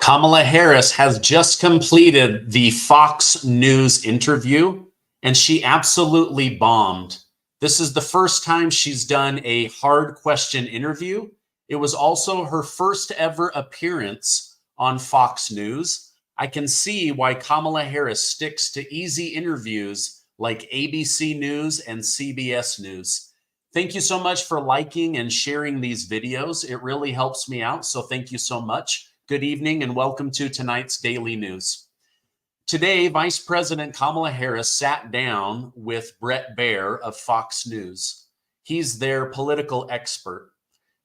Kamala Harris has just completed the Fox News interview, and she absolutely bombed. This is the first time she's done a hard question interview. It was also her first ever appearance on Fox News. I can see why Kamala Harris sticks to easy interviews like ABC News and CBS News. Thank you so much for liking and sharing these videos. It really helps me out, so thank you so much. Good evening and welcome to tonight's Daily News. Today, Vice President Kamala Harris sat down with Bret Baier of Fox News. He's their political expert.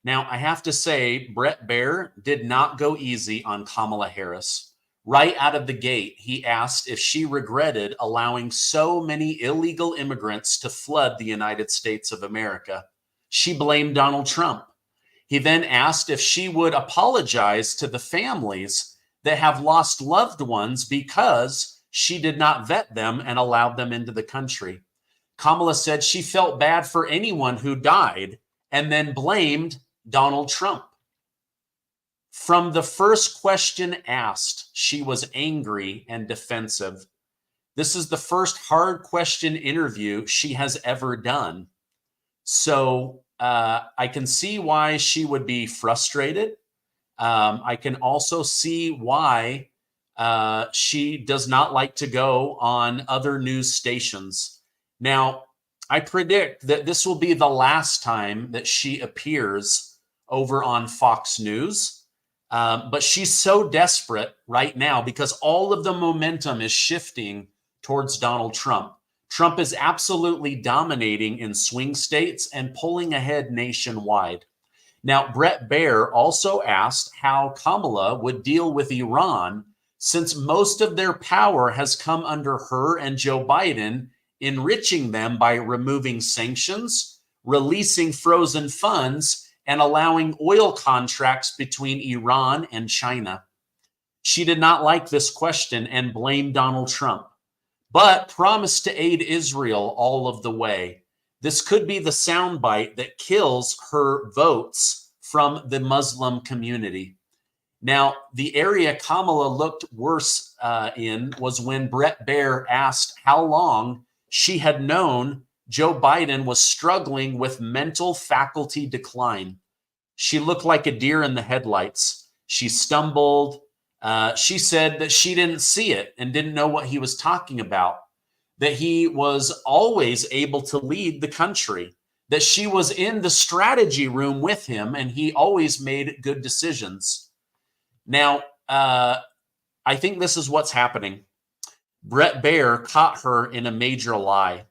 Now, I have to say, Bret Baier did not go easy on Kamala Harris. Right out of the gate, he asked if she regretted allowing so many illegal immigrants to flood the United States of America. She blamed Donald Trump. He then asked if she would apologize to the families that have lost loved ones because she did not vet them and allowed them into the country. Kamala said she felt bad for anyone who died and then blamed Donald Trump. From the first question asked, she was angry and defensive. This is the first hard question interview she has ever done. So I can see why she would be frustrated. I can also see why she does not like to go on other news stations. Now, I predict that this will be the last time that she appears over on Fox News. But she's so desperate right now because all of the momentum is shifting towards Donald Trump. Trump is absolutely dominating in swing states and pulling ahead nationwide. Now, Bret Baier also asked how Kamala would deal with Iran since most of their power has come under her and Joe Biden, enriching them by removing sanctions, releasing frozen funds, and allowing oil contracts between Iran and China. She did not like this question and blamed Donald Trump, but promised to aid Israel all of the way. This could be the soundbite that kills her votes from the Muslim community. Now, the area Kamala looked worse in was when Bret Baier asked how long she had known Joe Biden was struggling with mental faculty decline. She looked like a deer in the headlights. She stumbled. She said that she didn't see it and didn't know what he was talking about, that he was always able to lead the country, that she was in the strategy room with him and he always made good decisions. Now, I think this is what's happening. Bret Baier caught her in a major lie.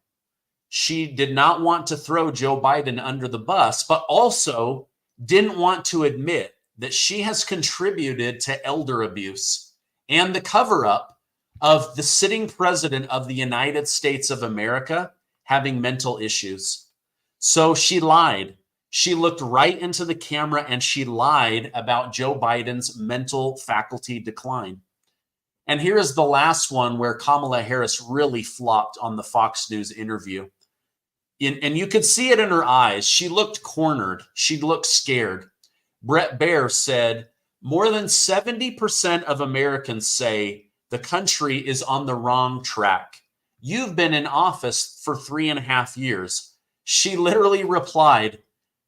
She did not want to throw Joe Biden under the bus, but also didn't want to admit that she has contributed to elder abuse and the cover-up of the sitting president of the United States of America having mental issues. So she lied. She looked right into the camera and she lied about Joe Biden's mental faculty decline. And here is the last one where Kamala Harris really flopped on the Fox News interview. And you could see it in her eyes. She looked cornered. She looked scared. Bret Baier said, more than 70% of Americans say the country is on the wrong track. You've been in office for 3.5 years. She literally replied,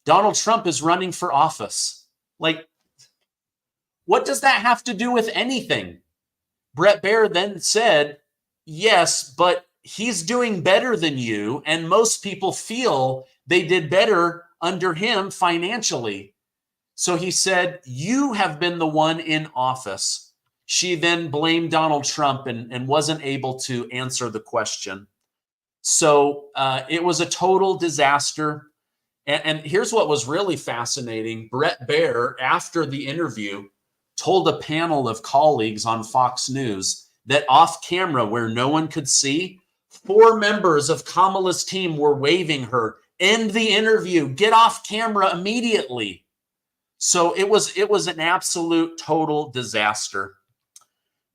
Donald Trump is running for office. Like, what does that have to do with anything? Bret Baier then said, yes, but he's doing better than you, and most people feel they did better under him financially. So he said, you have been the one in office. She then blamed Donald Trump and wasn't able to answer the question. So it was a total disaster. And here's what was really fascinating. Bret Baier, after the interview, told a panel of colleagues on Fox News that off camera, where no one could see, 4 members of Kamala's team were waving her, end the interview, get off camera immediately. So it was an absolute total disaster.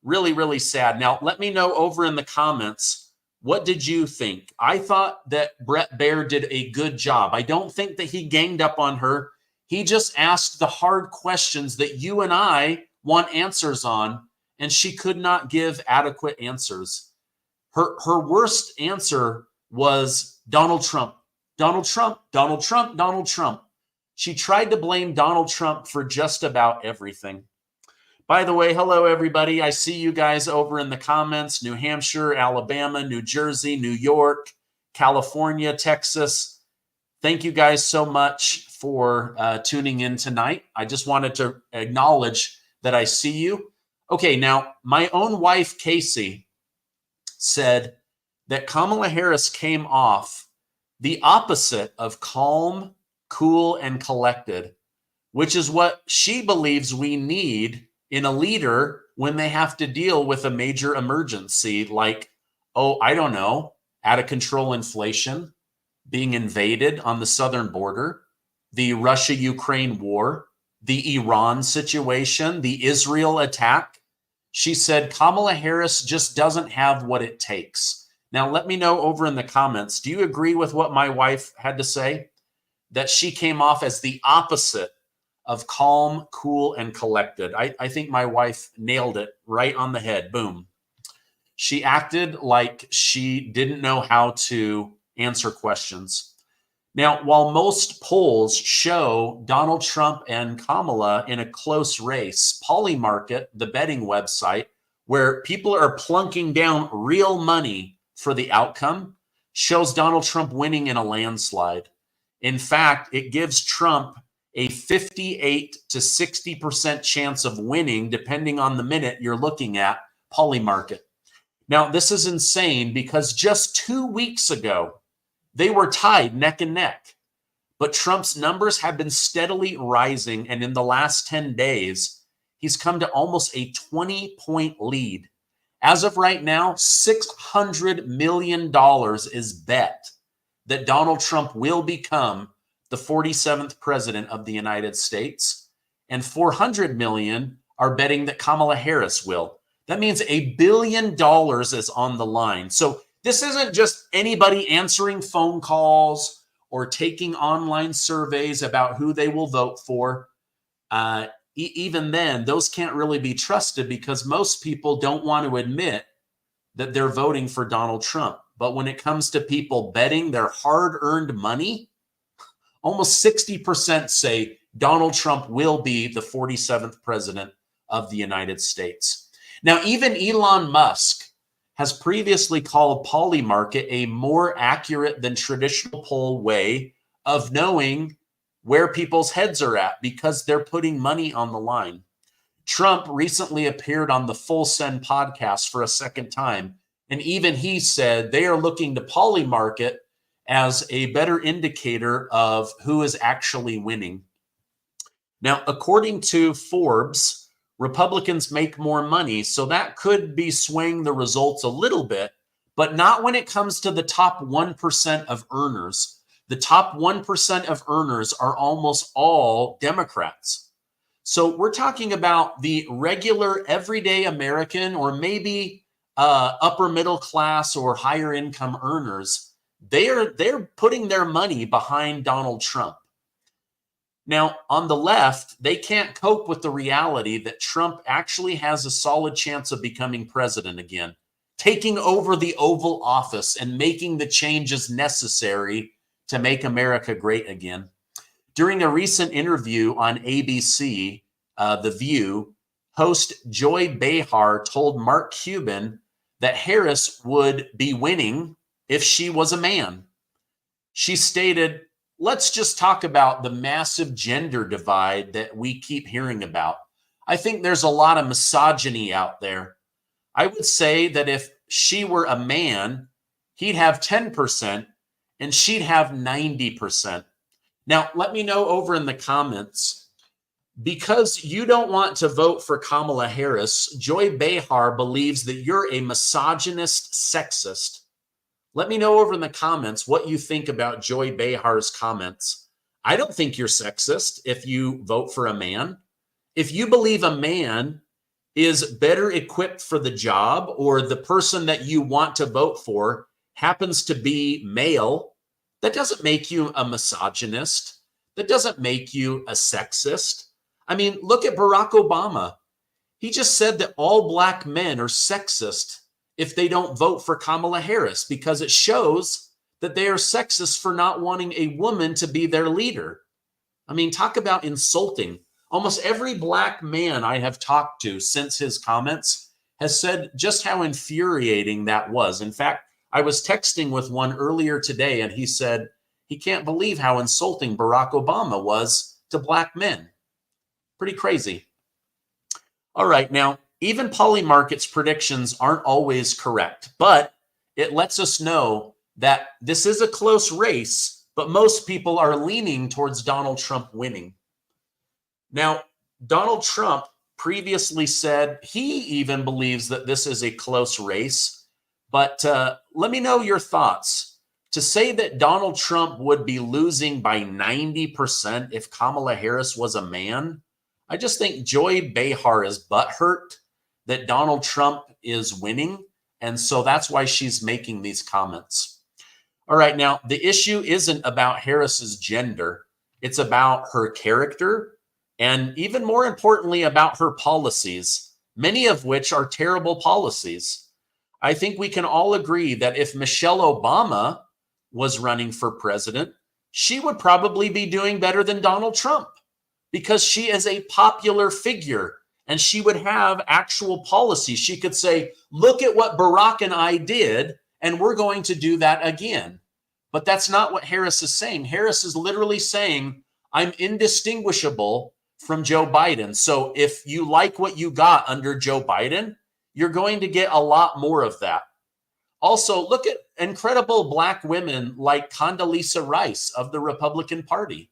Really, really sad. Now, let me know over in the comments, what did you think? I thought that Bret Baier did a good job. I don't think that he ganged up on her. He just asked the hard questions that you and I want answers on, and she could not give adequate answers. Her worst answer was Donald Trump. Donald Trump, Donald Trump, Donald Trump. She tried to blame Donald Trump for just about everything. By the way, hello, everybody. I see you guys over in the comments. New Hampshire, Alabama, New Jersey, New York, California, Texas. Thank you guys so much for tuning in tonight. I just wanted to acknowledge that I see you. Okay, now, my own wife, Casey, said that Kamala Harris came off the opposite of calm, cool, and collected, which is what she believes we need in a leader when they have to deal with a major emergency like, oh, I don't know, out of control inflation, being invaded on the southern border, the Russia-Ukraine war, the Iran situation, the Israel attack. She said Kamala Harris just doesn't have what it takes. Now, let me know over in the comments, do you agree with what my wife had to say? That she came off as the opposite of calm, cool, and collected. I think my wife nailed it right on the head. Boom. She acted like she didn't know how to answer questions. Now, while most polls show Donald Trump and Kamala in a close race, Polymarket, the betting website, where people are plunking down real money for the outcome, shows Donald Trump winning in a landslide. In fact, it gives Trump a 58 to 60% chance of winning, depending on the minute you're looking at, Polymarket. Now, this is insane because just 2 weeks ago, they were tied neck and neck. But Trump's numbers have been steadily rising, and in the last 10 days, he's come to almost a 20-point lead. As of right now, $600 million is bet that Donald Trump will become the 47th president of the United States, and 400 million are betting that Kamala Harris will. That means $1 billion is on the line. So this isn't just anybody answering phone calls or taking online surveys about who they will vote for. Even then, those can't really be trusted because most people don't want to admit that they're voting for Donald Trump. But when it comes to people betting their hard-earned money, almost 60% say Donald Trump will be the 47th president of the United States. Now, even Elon Musk has previously called Polymarket a more accurate than traditional poll way of knowing where people's heads are at because they're putting money on the line. Trump recently appeared on the Full Send podcast for a second time, and even he said they are looking to Polymarket as a better indicator of who is actually winning. Now, according to Forbes, Republicans make more money, so that could be swaying the results a little bit, but not when it comes to the top 1% of earners. The top 1% of earners are almost all Democrats. So we're talking about the regular everyday American or maybe upper middle class or higher income earners. They're putting their money behind Donald Trump. Now, on the left, they can't cope with the reality that Trump actually has a solid chance of becoming president again, taking over the Oval Office and making the changes necessary to make America great again. During a recent interview on ABC, The View, host Joy Behar told Mark Cuban that Harris would be winning if she was a man. She stated, let's just talk about the massive gender divide that we keep hearing about. I think there's a lot of misogyny out there. I would say that if she were a man, he'd have 10% and she'd have 90%. Now, let me know over in the comments, because you don't want to vote for Kamala Harris, Joy Behar believes that you're a misogynist sexist. Let me know over in the comments what you think about Joy Behar's comments. I don't think you're sexist if you vote for a man. If you believe a man is better equipped for the job, or the person that you want to vote for happens to be male, that doesn't make you a misogynist. That doesn't make you a sexist. I mean, look at Barack Obama. He just said that all black men are sexist if they don't vote for Kamala Harris because it shows that they are sexist for not wanting a woman to be their leader. I mean, talk about insulting. Almost every black man I have talked to since his comments has said just how infuriating that was. In fact, I was texting with one earlier today, and he said he can't believe how insulting Barack Obama was to black men. Pretty crazy. All right, now, even Polymarket's predictions aren't always correct, but it lets us know that this is a close race, but most people are leaning towards Donald Trump winning. Now, Donald Trump previously said he even believes that this is a close race, but let me know your thoughts. To say that Donald Trump would be losing by 90% if Kamala Harris was a man, I just think Joy Behar is butthurt that Donald Trump is winning, and so that's why she's making these comments. All right, now, the issue isn't about Harris's gender. It's about her character, and even more importantly, about her policies, many of which are terrible policies. I think we can all agree that if Michelle Obama was running for president, she would probably be doing better than Donald Trump because she is a popular figure and she would have actual policies. She could say, look at what Barack and I did, and we're going to do that again. But that's not what Harris is saying. Harris is literally saying, I'm indistinguishable from Joe Biden. So if you like what you got under Joe Biden, you're going to get a lot more of that. Also, look at incredible black women like Condoleezza Rice of the Republican Party.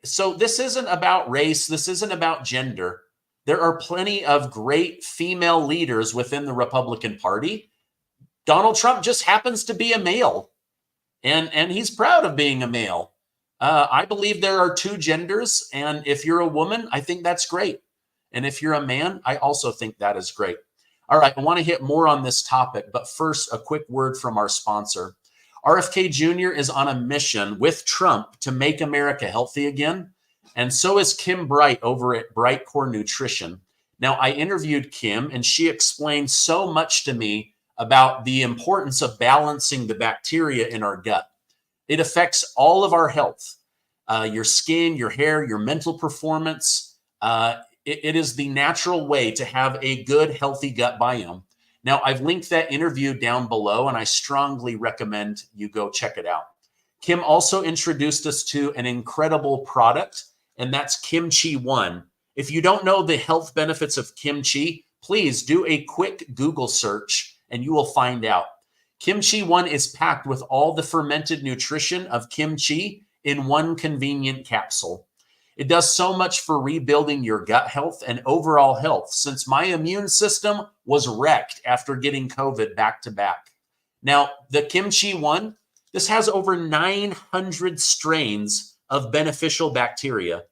So this isn't about race. This isn't about gender. There are plenty of great female leaders within the Republican Party. Donald Trump just happens to be a male, and he's proud of being a male. I believe there are two genders, and if you're a woman, I think that's great. And if you're a man, I also think that is great. All right, I want to hit more on this topic, but first, a quick word from our sponsor. RFK Jr. is on a mission with Trump to make America healthy again, and so is Kim Bright over at Bright Core Nutrition. Now, I interviewed Kim, and she explained so much to me about the importance of balancing the bacteria in our gut. It affects all of our health, your skin, your hair, your mental performance. It is the natural way to have a good, healthy gut biome. Now, I've linked that interview down below, and I strongly recommend you go check it out. Kim also introduced us to an incredible product, and that's Kimchi One. If you don't know the health benefits of kimchi, please do a quick Google search, and you will find out. Kimchi One is packed with all the fermented nutrition of kimchi in one convenient capsule. It does so much for rebuilding your gut health and overall health since my immune system was wrecked after getting COVID back to back. Now, the Kimchi One, this has over 900 strains of beneficial bacteria.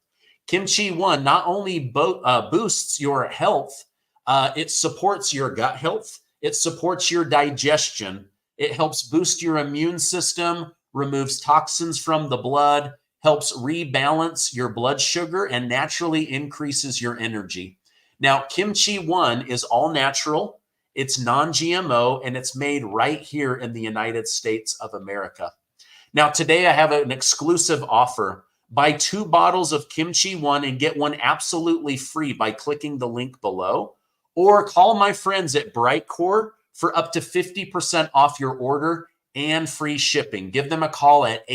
Kimchi One not only boosts your health, it supports your gut health, it supports your digestion, it helps boost your immune system, removes toxins from the blood, helps rebalance your blood sugar, and naturally increases your energy. Now, Kimchi One is all natural, it's non-GMO, and it's made right here in the United States of America. Now, today I have an exclusive offer. Buy 2 bottles of Kimchi One and get one absolutely free by clicking the link below, or call my friends at Brightcore for up to 50% off your order and free shipping. Give them a call at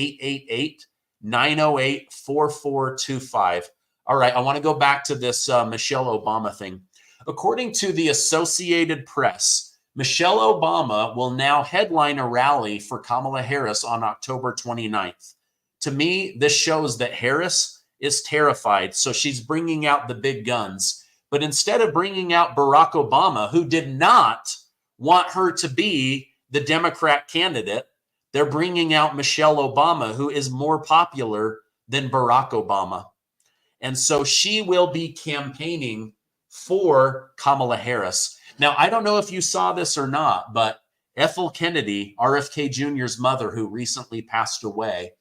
888-908-4425. All right, I want to go back to this Michelle Obama thing. According to the Associated Press, Michelle Obama will now headline a rally for Kamala Harris on October 29th. To me, this shows that Harris is terrified, so she's bringing out the big guns. But instead of bringing out Barack Obama, who did not want her to be the Democrat candidate, they're bringing out Michelle Obama, who is more popular than Barack Obama. And so she will be campaigning for Kamala Harris. Now, I don't know if you saw this or not, but Ethel Kennedy, RFK Jr.'s mother, who recently passed away,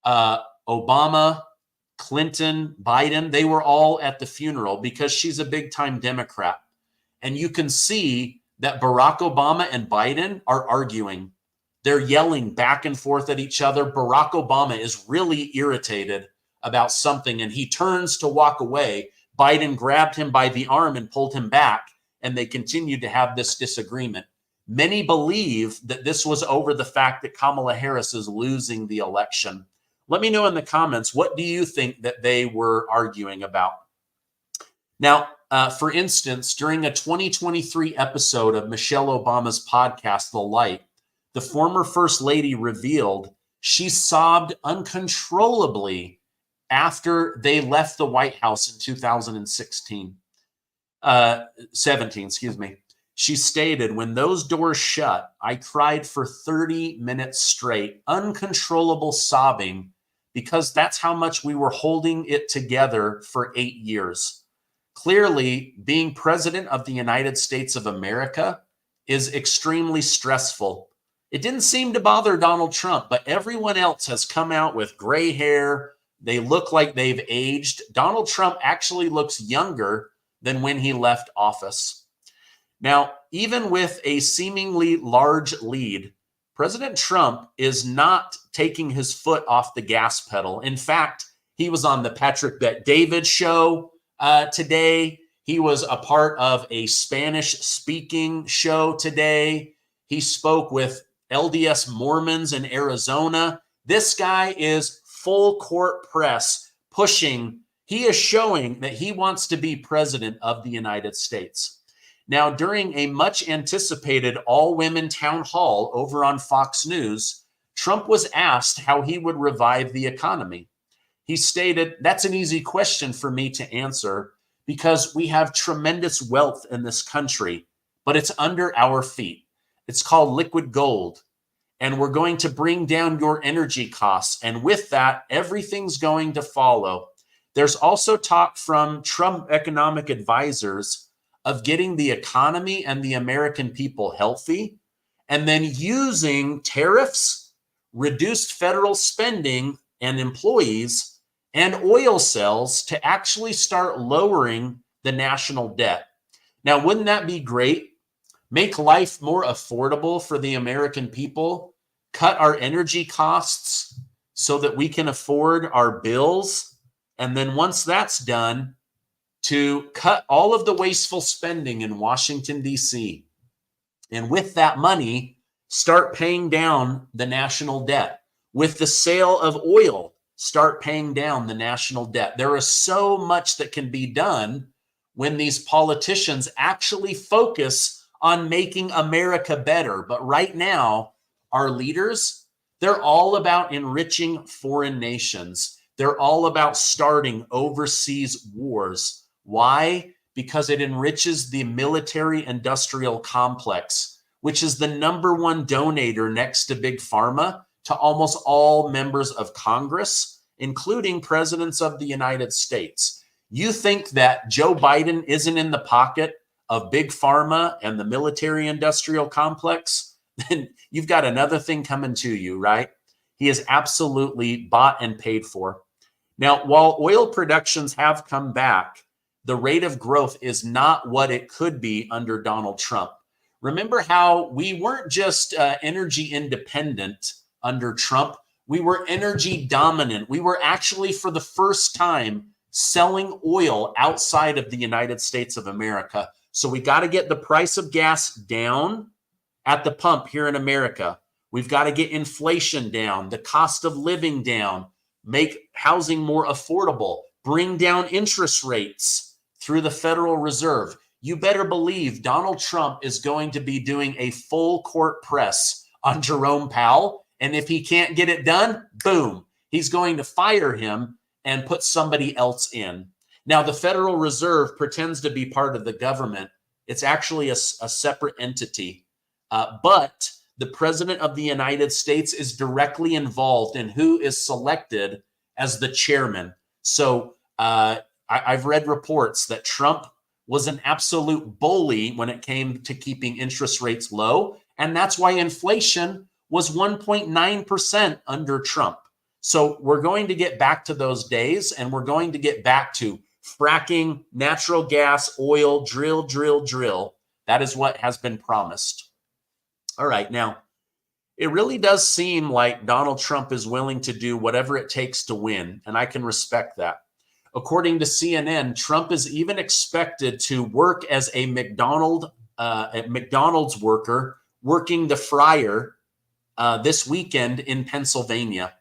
Obama, Clinton, Biden, they were all at the funeral because she's a big-time Democrat. And you can see that Barack Obama and Biden are arguing. They're yelling back and forth at each other. Barack Obama is really irritated about something, and he turns to walk away. Biden grabbed him by the arm and pulled him back, and they continued to have this disagreement. Many believe that this was over the fact that Kamala Harris is losing the election. Let me know in the comments, what do you think that they were arguing about? Now, for instance, during a 2023 episode of Michelle Obama's podcast, The Light, the former First Lady revealed she sobbed uncontrollably after they left the White House in 17, excuse me. She stated, "When those doors shut, I cried for 30 minutes straight, uncontrollable sobbing, because that's how much we were holding it together for 8 years." Clearly, being president of the United States of America is extremely stressful. It didn't seem to bother Donald Trump, but everyone else has come out with gray hair. They look like they've aged. Donald Trump actually looks younger than when he left office. Now, even with a seemingly large lead, President Trump is not taking his foot off the gas pedal. In fact, he was on the Patrick Bet-David show today. He was a part of a Spanish speaking show today. He spoke with LDS Mormons in Arizona. This guy is full court press pushing. He is showing that he wants to be president of the United States. Now, during a much anticipated all-women town hall over on Fox News, Trump was asked how he would revive the economy. He stated, "That's an easy question for me to answer because we have tremendous wealth in this country, but it's under our feet. It's called liquid gold, and we're going to bring down your energy costs, and with that, everything's going to follow." There's also talk from Trump economic advisors of getting the economy and the American people healthy, and then using tariffs, reduced federal spending and employees, and oil sales to actually start lowering the national debt. Now, wouldn't that be great? Make life more affordable for the American people, cut our energy costs so that we can afford our bills, and then once that's done, to cut all of the wasteful spending in Washington, D.C. And with that money, start paying down the national debt. With the sale of oil, start paying down the national debt. There is so much that can be done when these politicians actually focus on making America better. But right now, our leaders, they're all about enriching foreign nations. They're all about starting overseas wars. Why? Because it enriches the military-industrial complex, which is the #1 donator next to Big Pharma to almost all members of Congress, including presidents of the United States. You think that Joe Biden isn't in the pocket of Big Pharma and the military-industrial complex? Then you've got another thing coming to you, right? He is absolutely bought and paid for. Now, while oil productions have come back, the rate of growth is not what it could be under Donald Trump. Remember how we weren't just energy independent under Trump, we were energy dominant. We were actually, for the first time, selling oil outside of the United States of America. So we got to get the price of gas down at the pump here in America. We've got to get inflation down, the cost of living down, make housing more affordable, bring down interest rates through the Federal Reserve. You better believe Donald Trump is going to be doing a full court press on Jerome Powell. And if he can't get it done, boom, he's going to fire him and put somebody else in. Now, the Federal Reserve pretends to be part of the government. It's actually a separate entity. But the President of the United States is directly involved in who is selected as the chairman. So I've read reports that Trump was an absolute bully when it came to keeping interest rates low. And that's why inflation was 1.9% under Trump. So we're going to get back to those days, and we're going to get back to fracking, natural gas, oil, drill, drill, drill. That is what has been promised. All right, now, it really does seem like Donald Trump is willing to do whatever it takes to win, and I can respect that. According to CNN, Trump is even expected to work as a McDonald's worker working the fryer this weekend in Pennsylvania.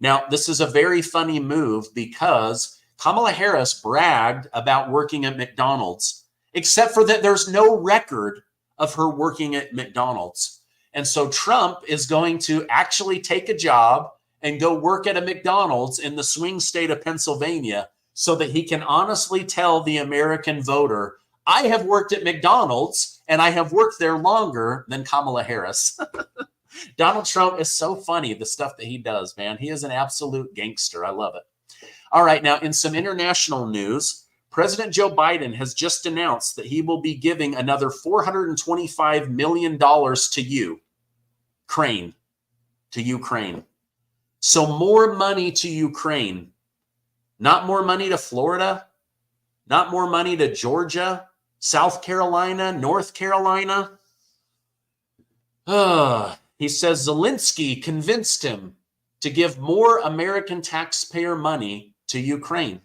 Now, this is a very funny move because Kamala Harris bragged about working at McDonald's, except for that there's no record of her working at McDonald's. And so Trump is going to actually take a job and go work at a McDonald's in the swing state of Pennsylvania so that he can honestly tell the American voter, I have worked at McDonald's and I have worked there longer than Kamala Harris. Donald Trump is so funny, the stuff that he does, man. He is an absolute gangster. I love it. All right, now in some international news, President Joe Biden has just announced that he will be giving another $425 million to Ukraine. So more money to Ukraine, not more money to Florida, not more money to Georgia, South Carolina, North Carolina. He says Zelensky convinced him to give more American taxpayer money to Ukraine.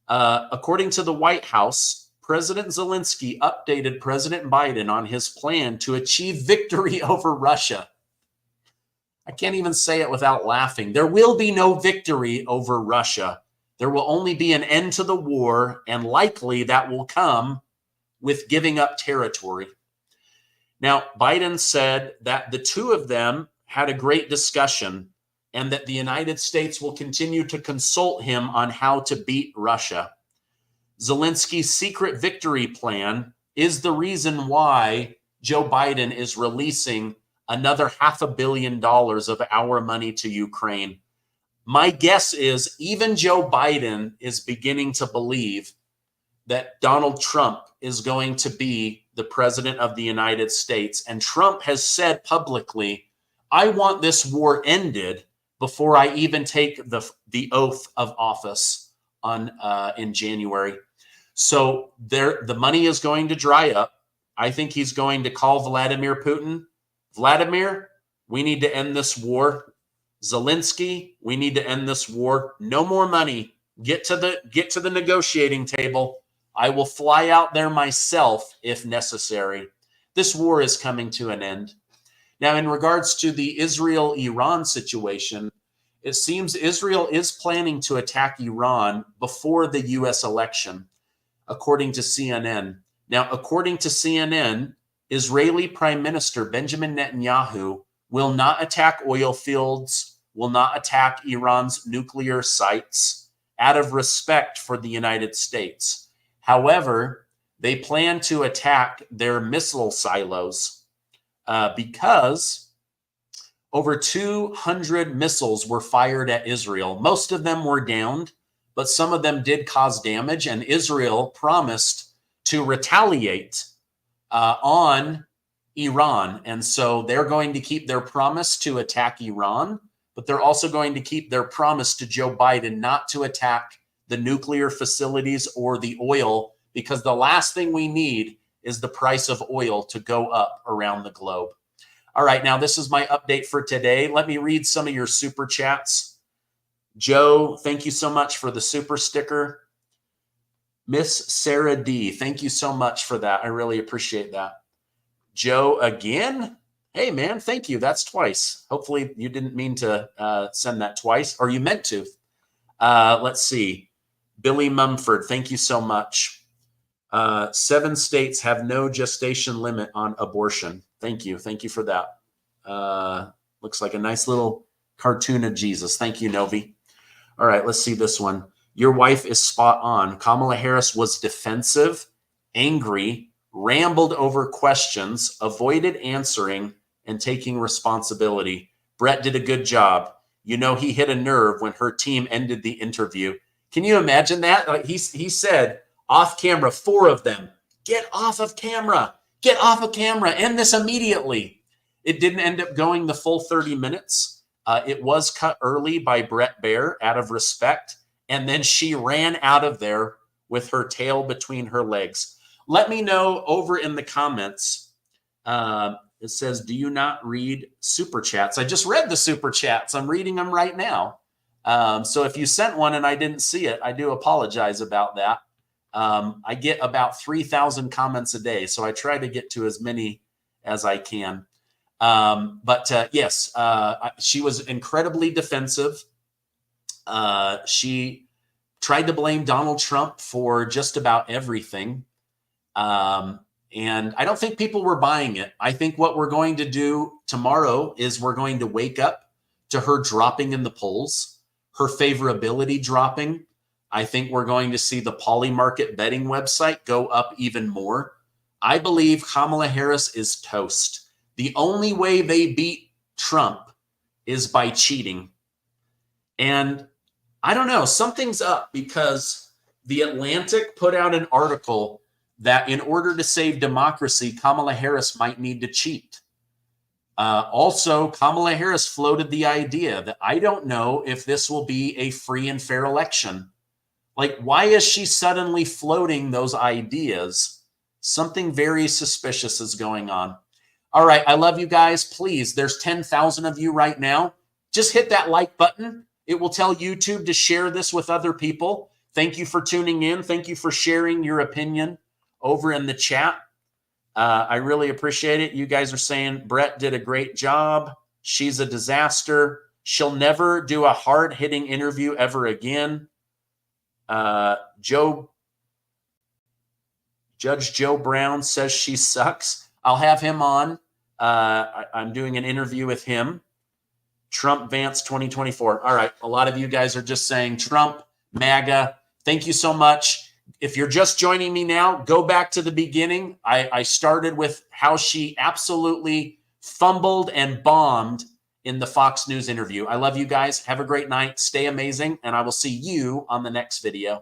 According to the White House, President Zelensky updated President Biden on his plan to achieve victory over Russia. I can't even say it without laughing. There will be no victory over Russia. There will only be an end to the war, and likely that will come with giving up territory. Now, Biden said that the two of them had a great discussion and that the United States will continue to consult him on how to beat Russia. Zelensky's secret victory plan is the reason why Joe Biden is releasing another $500 million of our money to Ukraine. My guess is even Joe Biden is beginning to believe that Donald Trump is going to be the president of the United States. And Trump has said publicly, I want this war ended before I even take the oath of office in January. So the money is going to dry up. I think he's going to call Vladimir Putin. Vladimir, we need to end this war. Zelensky, we need to end this war. No more money. Get to the negotiating table. I will fly out there myself if necessary. This war is coming to an end. Now, in regards to the Israel-Iran situation, it seems Israel is planning to attack Iran before the U.S. election, according to CNN. Now, according to CNN, Israeli Prime Minister Benjamin Netanyahu will not attack oil fields, will not attack Iran's nuclear sites out of respect for the United States. However, they plan to attack their missile silos because over 200 missiles were fired at Israel. Most of them were downed, but some of them did cause damage, and Israel promised to retaliate on Iran. And so they're going to keep their promise to attack Iran, but they're also going to keep their promise to Joe Biden not to attack the nuclear facilities or the oil, because the last thing we need is the price of oil to go up around the globe. All right, now this is my update for today. Let me read some of your super chats. Joe, thank you so much for the super sticker. Miss Sarah D, thank you so much for that. I really appreciate that. Joe again? Hey, man, thank you. That's twice. Hopefully you didn't mean to send that twice, or you meant to. Let's see. Billy Mumford, thank you so much. 7 states have no gestation limit on abortion. Thank you. Thank you for that. Looks like a nice little cartoon of Jesus. Thank you, Novi. All right, let's see this one. Your wife is spot on. Kamala Harris was defensive, angry, rambled over questions, avoided answering, and taking responsibility. Bret did a good job. You know, he hit a nerve when her team ended the interview. Can you imagine that? Like he said off camera, 4 of them, get off of camera, end this immediately. It didn't end up going the full 30 minutes. It was cut early by Bret Baier out of respect, and then she ran out of there with her tail between her legs. Let me know over in the comments. It says, do you not read super chats? I just read the super chats. I'm reading them right now. So if you sent one and I didn't see it, I do apologize about that. I get about 3,000 comments a day, so I try to get to as many as I can. Yes, she was incredibly defensive. She tried to blame Donald Trump for just about everything. And I don't think people were buying it. I think what we're going to do tomorrow is we're going to wake up to her dropping in the polls, her favorability dropping. I think we're going to see the poly market betting website go up even more. I believe Kamala Harris is toast. The only way they beat Trump is by cheating. And I don't know, something's up, because The Atlantic put out an article that in order to save democracy, Kamala Harris might need to cheat. Also, Kamala Harris floated the idea that I don't know if this will be a free and fair election. Like, why is she suddenly floating those ideas? Something very suspicious is going on. All right, I love you guys. Please, there's 10,000 of you right now. Just hit that like button. It will tell YouTube to share this with other people. Thank you for tuning in. Thank you for sharing your opinion over in the chat. I really appreciate it. You guys are saying Bret did a great job. She's a disaster. She'll never do a hard-hitting interview ever again. Judge Joe Brown says she sucks. I'll have him on. I'm doing an interview with him. Trump Vance 2024. All right. A lot of you guys are just saying Trump, MAGA. Thank you so much. If you're just joining me now, go back to the beginning. I started with how she absolutely fumbled and bombed in the Fox News interview. I love you guys. Have a great night. Stay amazing. And I will see you on the next video.